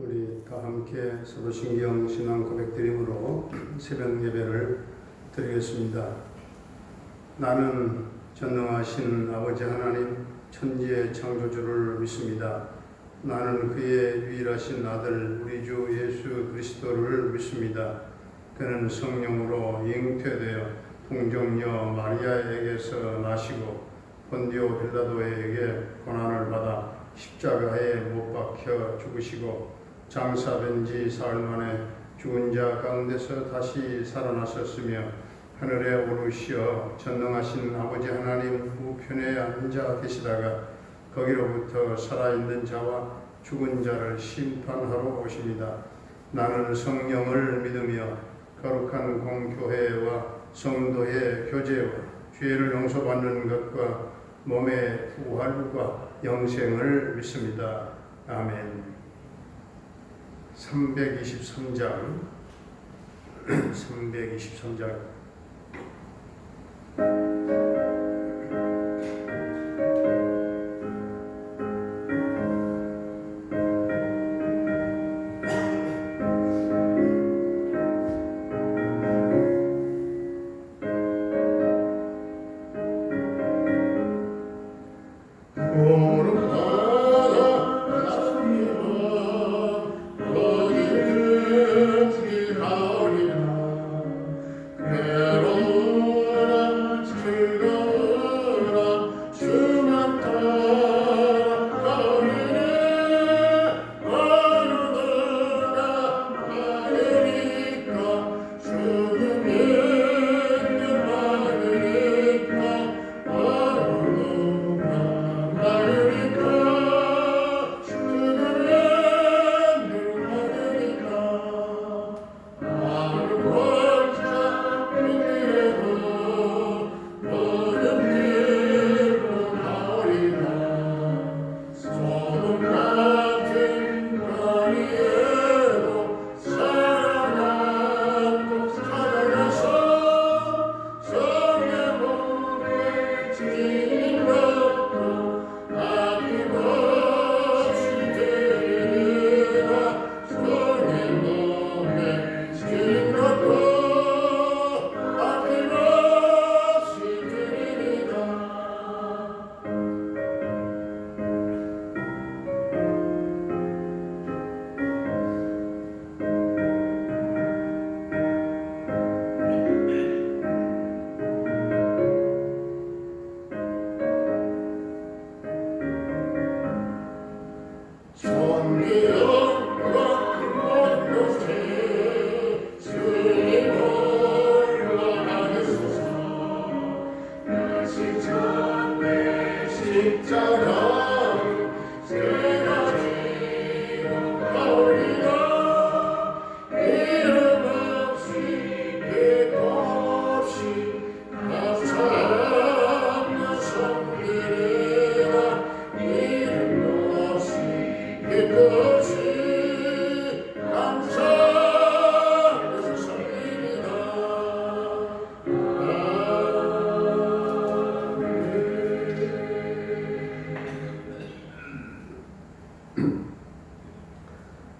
우리 다 함께 사도신경 신앙 고백드림으로 새벽 예배를 드리겠습니다. 나는 전능하신 아버지 하나님 천지의 창조주를 믿습니다. 나는 그의 유일하신 아들 우리 주 예수 그리스도를 믿습니다. 그는 성령으로 잉태되어 동정녀 마리아에게서 나시고 본디오 빌라도에게 고난을 받아 십자가에 못 박혀 죽으시고 장사된 지 사흘 만에 죽은 자 가운데서 다시 살아나셨으며 하늘에 오르시어 전능하신 아버지 하나님 우편에 앉아 계시다가 거기로부터 살아있는 자와 죽은 자를 심판하러 오십니다. 나는 성령을 믿으며 거룩한 공교회와 성도의 교제와 죄를 용서받는 것과 몸의 부활과 영생을 믿습니다. 아멘. 323장 323장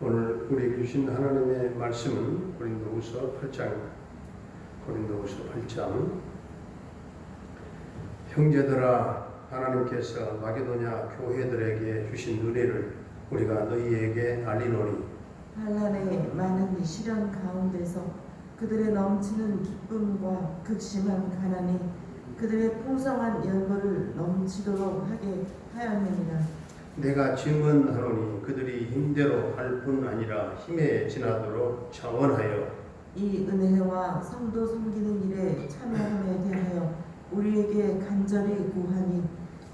오늘 우리에게 주신 하나님의 말씀은 고린도후서 8장 형제들아 하나님께서 마게도냐 교회들에게 주신 은혜를 우리가 너희에게 알리노니 환난의 많은 시련 가운데서 그들의 넘치는 기쁨과 극심한 가난이 그들의 풍성한 열거를 넘치도록 하게 하였느니라. 내가 증언하노니 그들이 힘대로 할 뿐 아니라 힘에 지나도록 자원하여 이 은혜와 성도 섬기는 일에 참여함에 대하여 우리에게 간절히 구하니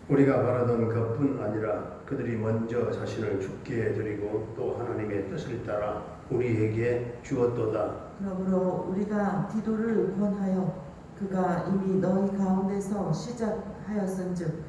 우리가 바라던 것뿐 아니라 그들이 먼저 자신을 죽게 드리고 또 하나님의 뜻을 따라 우리에게 주었도다. 그러므로 우리가 디도를 권하여 그가 이미 너희 가운데서 시작하였은즉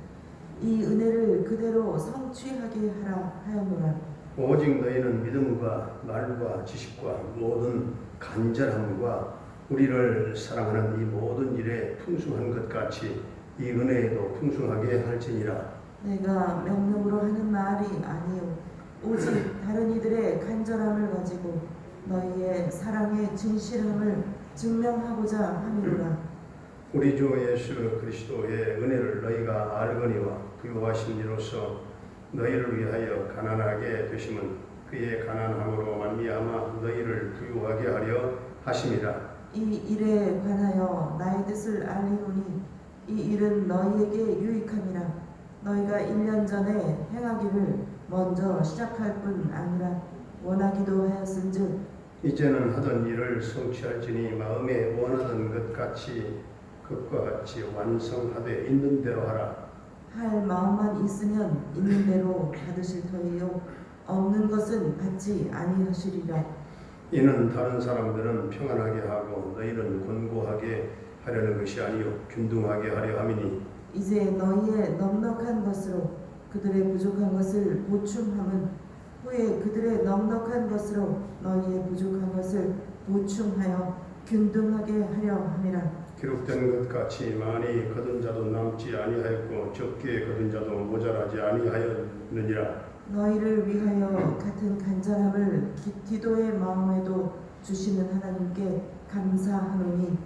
이 은혜를 그대로 성취하게 하라 하였노라. 오직 너희는 믿음과 말과 지식과 모든 간절함과 우리를 사랑하는 이 모든 일에 풍성한 것 같이 이 은혜에도 풍성하게 할지니라. 내가 명령으로 하는 말이 아니요 오직 다른 이들의 간절함을 가지고 너희의 사랑의 진실함을 증명하고자 함이로라. 우리 주 예수 그리스도의 은혜를 너희가 알거니와 부요하신 이로써 너희를 위하여 가난하게 되심은 그의 가난함으로 말미암아 너희를 부요하게 하려 하심이라. 이 일에 관하여 나의 뜻을 알리노니 이 일은 너희에게 유익함이라. 너희가 1년 전에 행하기를 먼저 시작할 뿐 아니라 원하기도 하였은즉 이제는 하던 일을 성취할지니 마음에 원하던 것과 같이 완성하되 있는 대로 하라. 할 마음만 있으면 있는 대로 받으실 터이요 없는 것은 받지 아니하시리라. 이는 다른 사람들은 평안하게 하고 너희는 곤고하게 하려는 것이 아니요 균등하게 하려 함이니 이제 너희의 넉넉한 것으로 그들의 부족한 것을 보충함은 후에 그들의 넉넉한 것으로 너희의 부족한 것을 보충하여 균등하게 하려 함이라. 기록된 것 같이 많이 거둔 자도 남지 아니하였고 적게 거둔 자도 모자라지 아니하였느니라. 너희를 위하여 같은 간절함을 기도의 마음에도 주시는 하나님께 감사하노니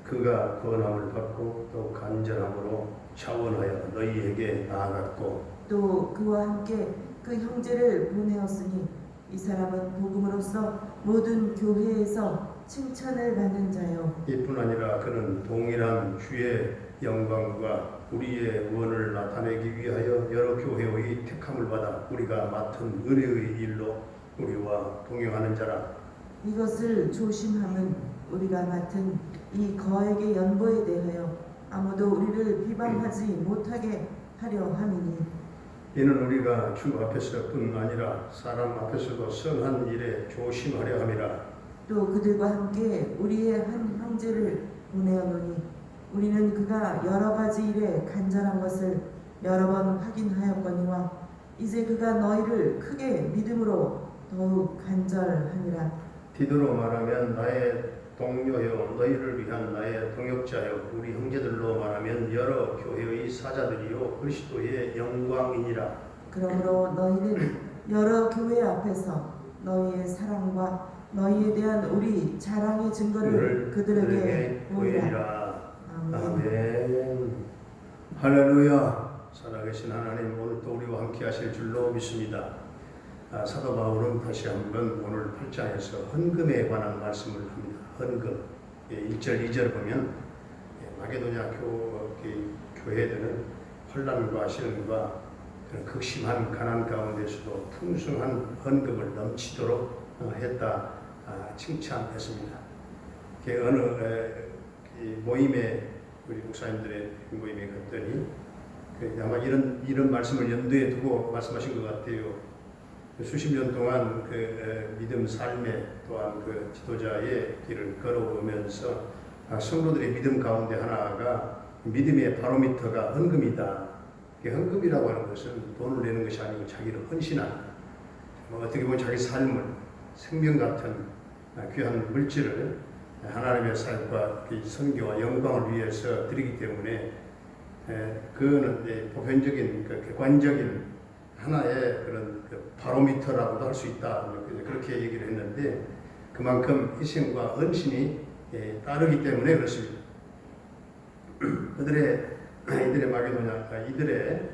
그가 권함을 받고 또 간절함으로 차원하여 너희에게 나아갔고 또 그와 함께 그 형제를 보내었으니 이 사람은 복음으로써 모든 교회에서 칭찬을 받는 자요 이뿐 아니라 그는 동일한 주의 영광과 우리의 구원을 나타내기 위하여 여러 교회의 택함을 받아 우리가 맡은 은혜의 일로 우리와 동행하는 자라. 이것을 조심함은 우리가 맡은 이 거액의 연보에 대하여 아무도 우리를 비방하지 못하게 하려 함이니 이는 우리가 주 앞에서뿐 아니라 사람 앞에서도 선한 일에 조심하려 함이라. 또 그들과 함께 우리의 한 형제를 보내었노니 우리는 그가 여러 가지 일에 간절한 것을 여러 번 확인하였거니와 이제 그가 너희를 크게 믿음으로 더욱 간절하니라. 디도로 말하면 나의 동료요 너희를 위한 나의 동역자요 우리 형제들로 말하면 여러 교회의 사자들이요 그리스도의 영광이니라. 그러므로 너희는 여러 교회 앞에서 너희의 사랑과 너희에 대한 우리 자랑의 증거를 그들에게 보이라. 아멘. 아멘. 할렐루야. 살아계신 하나님 오늘도 우리와 함께 하실 줄로 믿습니다. 사도 바울은 다시 한번 오늘 8장에서 헌금에 관한 말씀을 합니다. 헌금 1절 2절 보면 마게도냐 교회들은 혼란과 시련과 극심한 가난 가운데서도 풍성한 헌금을 넘치도록 했다 칭찬했습니다. 어느 모임에 우리 목사님들의 모임에 갔더니 아마 이런 말씀을 염두에 두고 말씀하신 것 같아요. 수십 년 동안 믿음 삶에 또한 지도자의 길을 걸어오면서 성도들의 믿음 가운데 하나가 믿음의 바로미터가 헌금이다. 헌금이라고 하는 것은 돈을 내는 것이 아니고 자기를 헌신하는 어떻게 보면 자기 삶을 생명 같은 귀한 물질을 하나님의 사역과 선교와 영광을 위해서 드리기 때문에 그거는 보편적인 객관적인 하나의 그런 바로미터라고도 할 수 있다. 그렇게 얘기를 했는데 그만큼 희생과 헌신이 따르기 때문에 그렇습니다. 이들의 마게도냐 이들의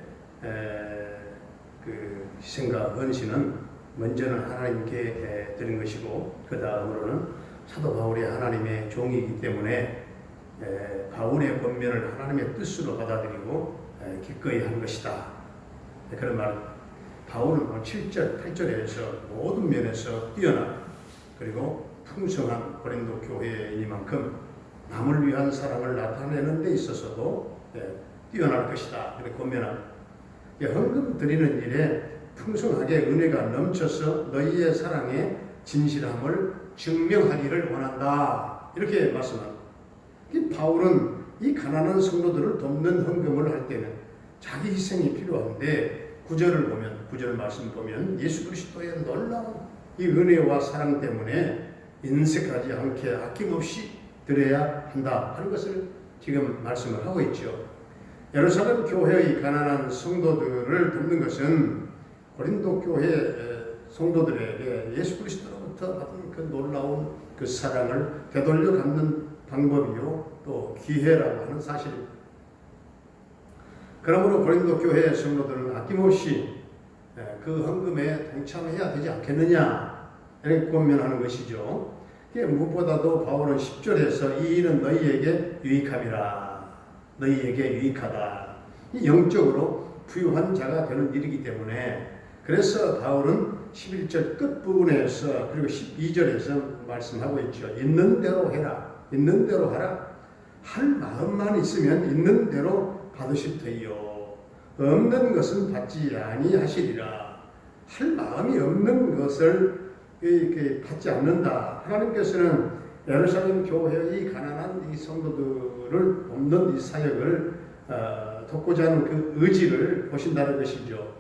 그 희생과 헌신은 먼저는 하나님께 드린 것이고 그 다음으로는 사도 바울이 하나님의 종이기 때문에 바울의 권면을 하나님의 뜻으로 받아들이고 기꺼이 한 것이다. 그런 말. 바울은 7절, 8절에서 모든 면에서 뛰어난 그리고 풍성한 고린도 교회이니만큼 남을 위한 사랑을 나타내는 데 있어서도 뛰어날 것이다. 이렇게 권면합니다. 헌금 드리는 일에 풍성하게 은혜가 넘쳐서 너희의 사랑의 진실함을 증명하기를 원한다. 이렇게 말씀합니다. 바울은 이 가난한 성도들을 돕는 헌금을 할 때는 자기 희생이 필요한데 구절 말씀 보면 예수 그리스도의 놀라운 이 은혜와 사랑 때문에 인색하지 않게 아낌없이 드려야 한다 하는 것을 지금 말씀을 하고 있죠. 예루살렘 교회의 가난한 성도들을 돕는 것은 고린도 교회 성도들에게 예수 그리스도로부터 받은 그 놀라운 그 사랑을 되돌려 갖는 방법이요 또 기회라고 하는 사실입니다. 그러므로 고린도 교회 성도들은 아낌없이 그 헌금에 동참해야 되지 않겠느냐 이렇게 권면하는 것이죠. 무엇보다도 바울은 10절에서 이 일은 너희에게 유익함이라, 너희에게 유익하다, 영적으로 부유한 자가 되는 일이기 때문에, 그래서 바울은 11절 끝부분에서 그리고 12절에서 말씀하고 있죠. 있는 대로 해라, 있는 대로 하라. 할 마음만 있으면 있는 대로 받으실 터이요, 없는 것은 받지 아니하시리라. 할 마음이 없는 것을 이렇게 받지 않는다. 하나님께서는 예루살렘 교회의 가난한 이 성도들을 돕는 이 사역을 돕고자 하는 그 의지를 보신다는 것이죠.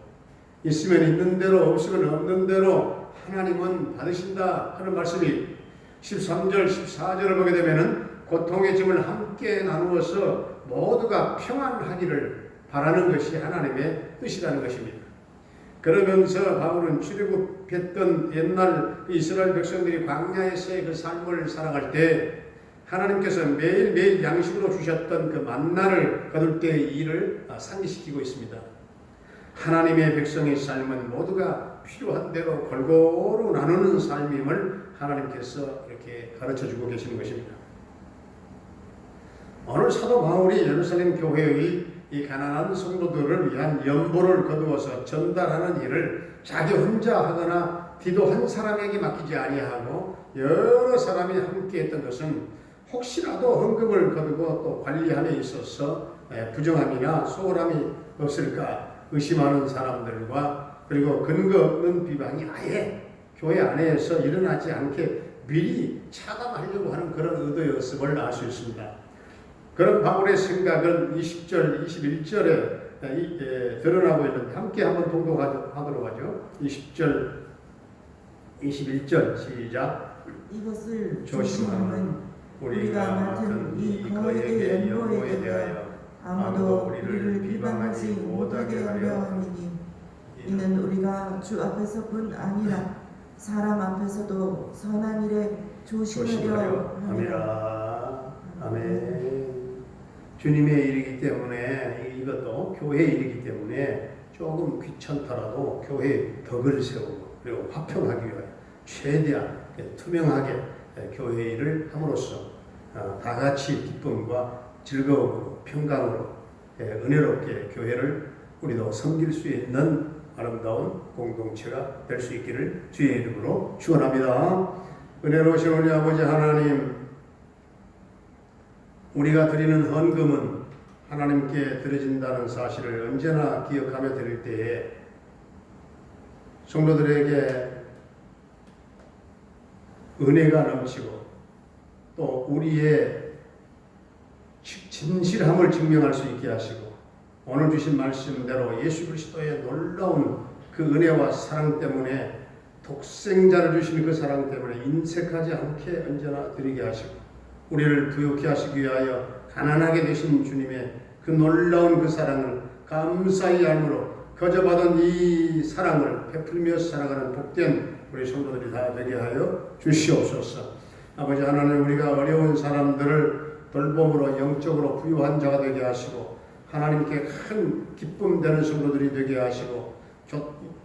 있으면 있는 대로, 없으면 없는 대로 하나님은 받으신다 하는 말씀이 13절, 14절을 보게 되면은 고통의 짐을 함께 나누어서 모두가 평안하기를 바라는 것이 하나님의 뜻이라는 것입니다. 그러면서 바울은 출애굽했던 옛날 이스라엘 백성들이 광야에서의 그 삶을 살아갈 때 하나님께서 매일매일 양식으로 주셨던 그 만나를 거둘 때의 일을 상기시키고 있습니다. 하나님의 백성의 삶은 모두가 필요한 대로 골고루 나누는 삶임을 하나님께서 이렇게 가르쳐주고 계시는 것입니다. 오늘 사도 바울이 예루살렘 교회의 이 가난한 성도들을 위한 연보를 거두어서 전달하는 일을 자기 혼자 하거나 디도 한 사람에게 맡기지 아니하고 여러 사람이 함께 했던 것은 혹시라도 헌금을 거두고 또 관리함에 있어서 부정함이나 소홀함이 없을까 의심하는 사람들과, 그리고 근거 없는 비방이 아예 교회 안에서 일어나지 않게 미리 차단하려고 하는 그런 의도였음을 알 수 있습니다. 그런 바울의 생각은 20절, 21절에 드러나고 있는데 함께 한번 동독하도록 하죠. 20절, 21절 시작. 이것을 조심하면 우리가 맡은 이 거액의 연보에 대하여 아무도 우리를 비방하지 못하게 하려 함이니, 이는 우리가 주 앞에서뿐 아니라 사람 앞에서도 선한 일에 조심하려 함이라. 아멘. 주님의 일이기 때문에, 이것도 교회의 일이기 때문에 조금 귀찮더라도 교회에 덕을 세우고 그리고 화평하기 위하여 최대한 투명하게 교회 일을 함으로써 다 같이 기쁨과 즐거움으로 평강으로 은혜롭게 교회를 우리도 섬길 수 있는 아름다운 공동체가 될 수 있기를 주의 이름으로 축원합니다. 은혜로우신 우리 아버지 하나님, 우리가 드리는 헌금은 하나님께 드려진다는 사실을 언제나 기억하며 드릴 때에 성도들에게 은혜가 넘치고 또 우리의 진실함을 증명할 수 있게 하시고, 오늘 주신 말씀대로 예수 그리스도의 놀라운 그 은혜와 사랑 때문에, 독생자를 주신 그 사랑 때문에 인색하지 않게 언제나 드리게 하시고, 우리를 부욕케 하시기 위하여 가난하게 되신 주님의 그 놀라운 그 사랑을 감사히 알므로 거저받은 이 사랑을 베풀며 살아가는 복된 우리 성도들이 다 되게 하여 주시옵소서. 아버지 하나님, 우리가 어려운 사람들을 돌봄으로 영적으로 부유한 자가 되게 하시고, 하나님께 큰 기쁨 되는 성도들이 되게 하시고,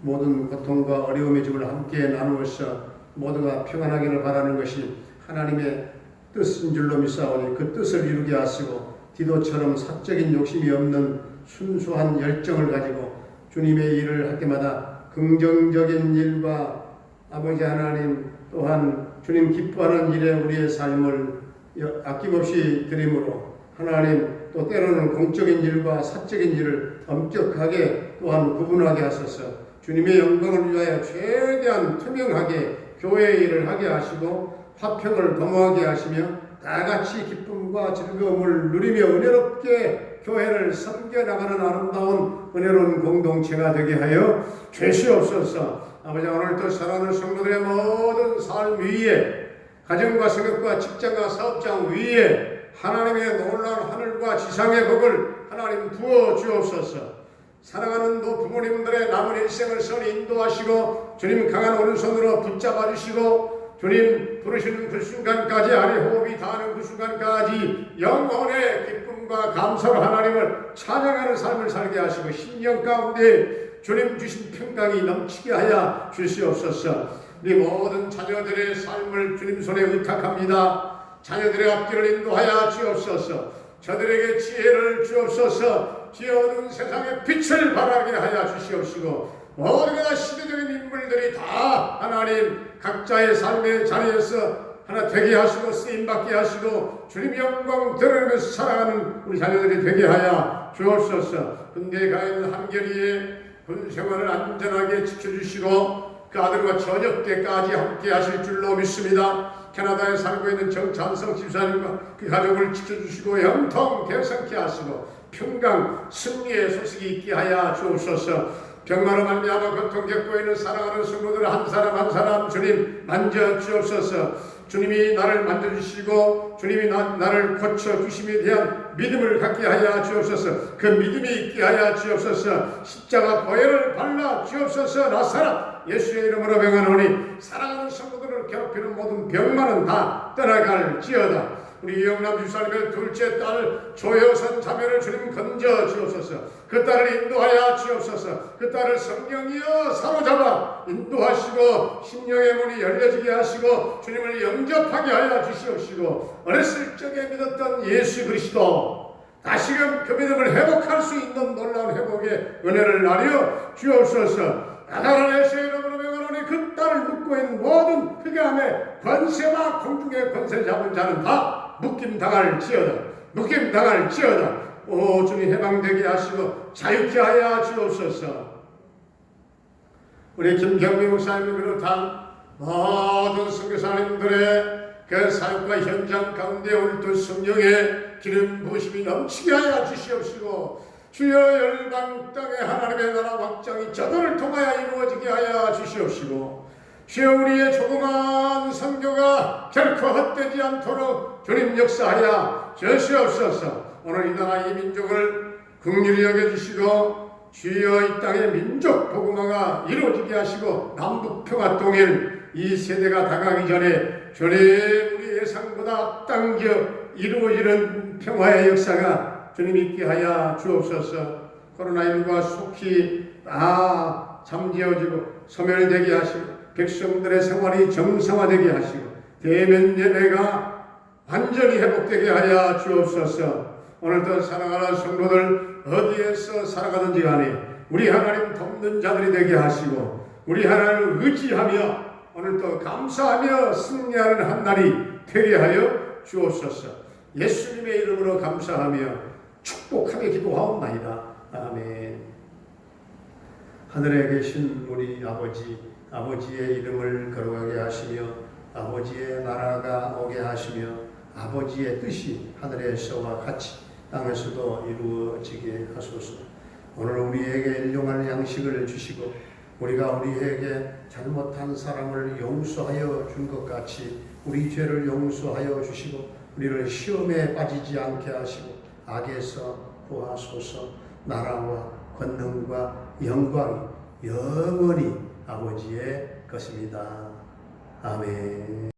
모든 고통과 어려움의 짐을 함께 나누어서 모두가 평안하기를 바라는 것이 하나님의 뜻인 줄로 믿사오니 그 뜻을 이루게 하시고, 디도처럼 사적인 욕심이 없는 순수한 열정을 가지고 주님의 일을 할 때마다 긍정적인 일과 아버지 하나님 또한 주님 기뻐하는 일에 우리의 삶을 아낌없이 드림으로, 하나님 또 때로는 공적인 일과 사적인 일을 엄격하게 또한 구분하게 하소서. 주님의 영광을 위하여 최대한 투명하게 교회의 일을 하게 하시고 화평을 도모하게 하시며 다 같이 기쁨과 즐거움을 누리며 은혜롭게 교회를 섬겨나가는 아름다운 은혜로운 공동체가 되게 하여 주시옵소서. 아버지, 오늘도 사랑하는 성도들의 모든 삶 위에, 가정과 생업과 직장과 사업장 위에 하나님의 놀라운 하늘과 지상의 복을 하나님 부어 주옵소서. 사랑하는 또 부모님들의 남은 일생을 선히 인도하시고 주님 강한 오른손으로 붙잡아 주시고 주님 부르시는 그 순간까지 아래 호흡이 닿는 그 순간까지 영혼의 기쁨과 감사로 하나님을 찬양하는 삶을 살게 하시고 심령 가운데 주님 주신 평강이 넘치게 하여 주시옵소서. 우리 모든 자녀들의 삶을 주님 손에 의탁합니다. 자녀들의 앞길을 인도하여 주옵소서. 저들에게 지혜를 주옵소서. 어두운 세상의 빛을 발하게 하여 주시옵시고 모든 다 시대적인 인물들이 다 하나님 각자의 삶의 자리에서 하나 되게 하시고 쓰임받게 하시고 주님 영광 드러내면서 살아가는 우리 자녀들이 되게 하여 주옵소서. 군대에 가 있는 한결이의 군 생활을 안전하게 지켜주시고 그 아들과 저녁 때까지 함께 하실 줄로 믿습니다. 캐나다에 살고 있는 정찬성 집사님과 그 가족을 지켜주시고 영통 개성케 하시고 평강 승리의 소식이 있게 하여 주옵소서. 병마로 말미암아 고통 겪고 있는 사랑하는 성도들 한 사람 한 사람 주님 만져 주옵소서. 주님이 나를 만져주시고 주님이 나를 고쳐주심에 대한 믿음을 갖게 하여 주옵소서. 그 믿음이 있게 하여 주옵소서. 십자가 보혈을 발라 주옵소서. 나사렛 예수의 이름으로 명하노니 사랑하는 성도들을 괴롭히는 모든 병만은 다 떠나갈지어다. 우리 이영남 집사님의 둘째 딸 조여선 자매를 주님 건져 주옵소서. 그 딸을 인도하여 주옵소서. 그 딸을 성령이여 사로잡아 인도하시고 심령의 문이 열려지게 하시고 주님을 영접하게 하여 주시옵시고 어렸을 적에 믿었던 예수 그리스도 다시금 그 믿음을 회복할 수 있는 놀라운 회복의 은혜를 나려 주옵소서. 나라를 예수의 이름으로 명하노니 그 딸을 묶고 있는 모든 흑암의 권세와 공중의 권세 잡은 자는 다 묶임당할지어다. 묶임당할지어다. 오 주님 해방되게 하시고 자유케 하여 주옵소서. 우리 김경미 목사님을 비롯한 모든 선교사님들의 그 사역과 현장 가운데 오늘도 성령의 기름 부으심이 넘치게 하여 주시옵시고 주여 열방 땅에 하나님의 나라 확장이 저들을 통하여 이루어지게 하여 주시옵시고 주여 우리의 조그만 선교가 결코 헛되지 않도록 주님 역사하여 주시옵소서. 오늘 이 나라 이 민족을 긍휼히 여겨주시고 주여 이 땅의 민족 복음화가 이루어지게 하시고 남북 평화 통일 이 세대가 다가가기 전에 주님 우리 예상보다 앞당겨 이루어지는 평화의 역사가 주님 있게 하여 주옵소서. 코로나19가 속히 다 잠재워지고 소멸되게 하시고 백성들의 생활이 정상화되게 하시고 대면 예배가 완전히 회복되게 하여 주옵소서. 오늘도 사랑하는 성도들 어디에서 살아가든지 간에 우리 하나님 돕는 자들이 되게 하시고 우리 하나님을 의지하며 오늘도 감사하며 승리하는 한 날이 되게 하여 주옵소서. 예수님의 이름으로 감사하며 축복하며 기도하옵나이다. 아멘. 하늘에 계신 우리 아버지의 이름을 거룩하게 하시며 아버지의 나라가 오게 하시며 아버지의 뜻이 하늘에서와 같이 땅에서도 이루어지게 하소서. 오늘 우리에게 일용할 양식을 주시고 우리가 우리에게 잘못한 사람을 용서하여 준 것 같이 우리 죄를 용서하여 주시고 우리를 시험에 빠지지 않게 하시고 악에서 구하소서. 나라와 권능과 영광이 영원히 아버지의 것입니다. 아멘.